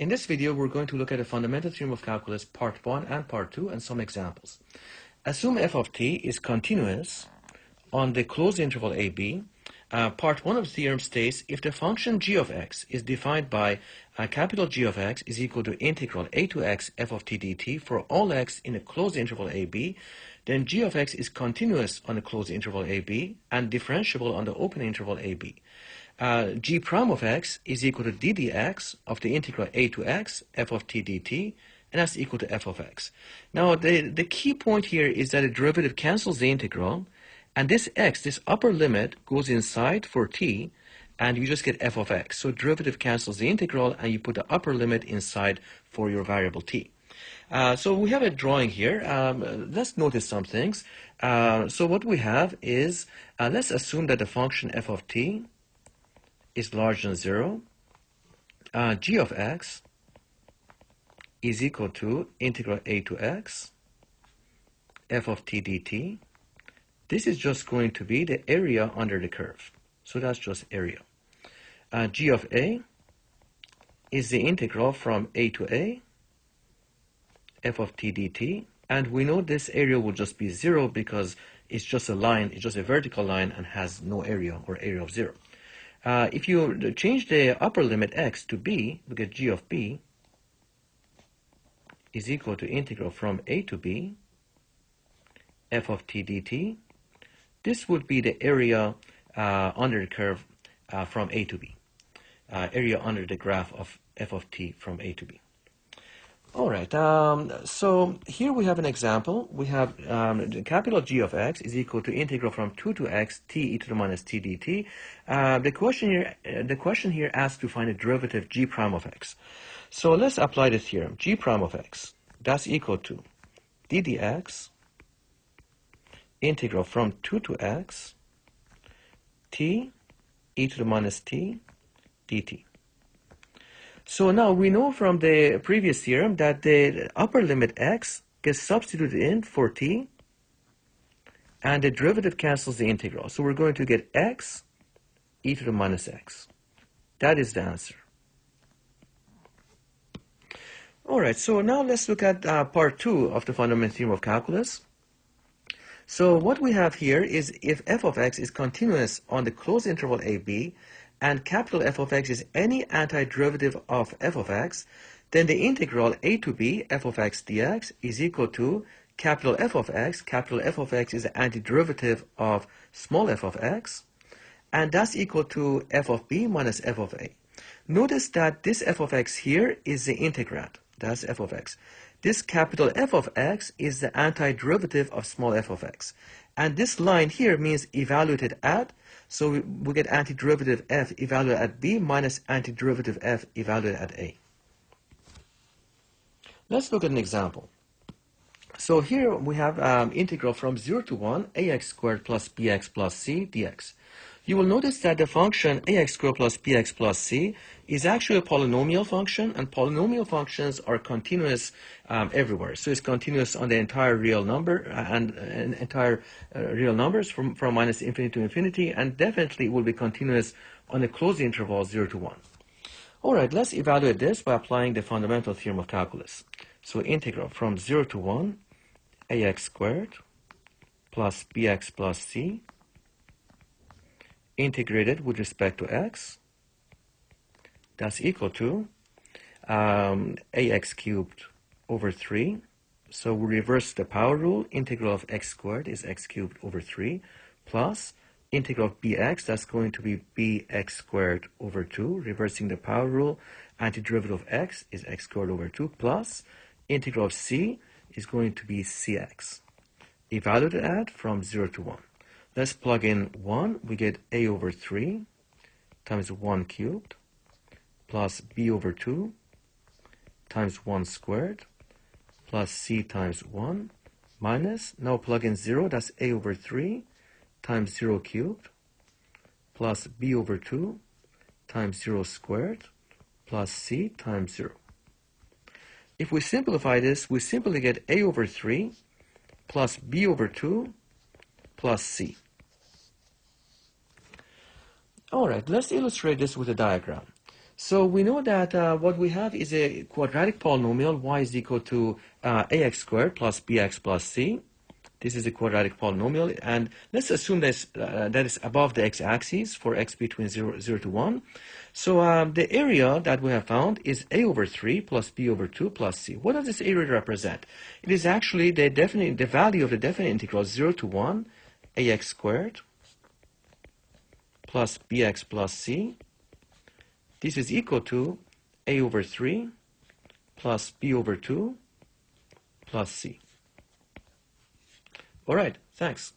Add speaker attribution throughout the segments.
Speaker 1: In this video, we're going to look at a fundamental theorem of calculus part 1 and part 2 and some examples. Assume f of t is continuous on the closed interval ab. Part 1 of the theorem states if the function g of x is defined by capital G of x is equal to integral a to x f of t dt for all x in a closed interval ab, then g of x is continuous on the closed interval ab and differentiable on the open interval ab. G prime of x is equal to d dx of the integral a to x f of t dt, and that's equal to f of x. Now the key point here is that the derivative cancels the integral, and this x, this upper limit, goes inside for t, and you just get f of x. So derivative cancels the integral, and you put the upper limit inside for your variable t. So we have a drawing here. Let's notice some things. So what we have is, let's assume that the function f of t is larger than 0. G of x is equal to integral a to x f of t dt. This is just going to be the area under the curve. So that's just area. G of a is the integral from a to a f of t dt. And we know this area will just be 0 because it's just a line, it's just a vertical line and has no area or area of 0. If you change the upper limit x to b, we get g of b is equal to integral from a to b f of t dt. This would be the area under the curve from a to b, area under the graph of f of t from a to b. All right, so here we have an example. We have the capital G of x is equal to integral from 2 to x t e to the minus t dt. The question here asks to find a derivative g prime of x. So let's apply the theorem. G prime of x, that's equal to d dx integral from 2 to x t e to the minus t dt. So now we know from the previous theorem that the upper limit x gets substituted in for t, and the derivative cancels the integral. So we're going to get x e to the minus x. That is the answer. All right, so now let's look at part 2 of the fundamental theorem of calculus. So what we have here is if f of x is continuous on the closed interval ab, and capital F of x is any antiderivative of f of x, then the integral a to b f of x dx is equal to capital F of x. Capital F of x is the antiderivative of small f of x, and that's equal to f of b minus f of a. Notice that this f of x here is the integrand. That's f of x. This capital F of x is the antiderivative of small f of x. And this line here means evaluated at, so we get antiderivative f evaluated at b minus antiderivative f evaluated at a. Let's look at an example. So here we have integral from 0 to 1 ax squared plus bx plus c dx. You will notice that the function ax squared plus bx plus c is actually a polynomial function, and polynomial functions are continuous everywhere. So it's continuous on the entire real number and entire real numbers from minus infinity to infinity, and definitely it will be continuous on the closed interval 0 to 1. All right, let's evaluate this by applying the fundamental theorem of calculus. So integral from 0 to 1 ax squared plus bx plus c integrated with respect to x, that's equal to ax cubed over 3. So we reverse the power rule. Integral of x squared is x cubed over 3 plus integral of bx, that's going to be bx squared over 2. Reversing the power rule, antiderivative of x is x squared over 2 plus integral of c is going to be cx. Evaluated at from 0 to 1. Let's plug in 1. We get a over 3 times 1 cubed plus b over 2 times 1 squared plus c times 1 minus, now plug in 0, that's a over 3 times 0 cubed plus b over 2 times 0 squared plus c times 0. If we simplify this, we simply get a over 3 plus b over 2 plus c. All right, let's illustrate this with a diagram. So we know that what we have is a quadratic polynomial. Y is equal to ax squared plus bx plus c. This is a quadratic polynomial, and let's assume that is above the x-axis for x between 0 to 1. So the area that we have found is a over 3 plus b over 2 plus c. What does this area represent? It is actually the value of the definite integral 0 to 1 ax squared plus bx plus c. This is equal to a over 3 plus b over 2 plus c. All right, thanks.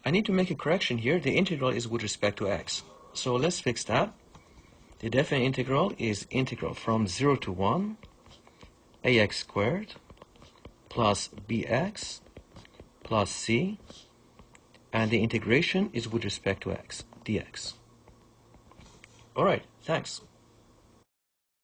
Speaker 1: I need to make a correction here. The integral is with respect to x. So let's fix that. The definite integral is integral from 0 to 1 ax squared plus bx plus c, and the integration is with respect to x, dx. All right, thanks.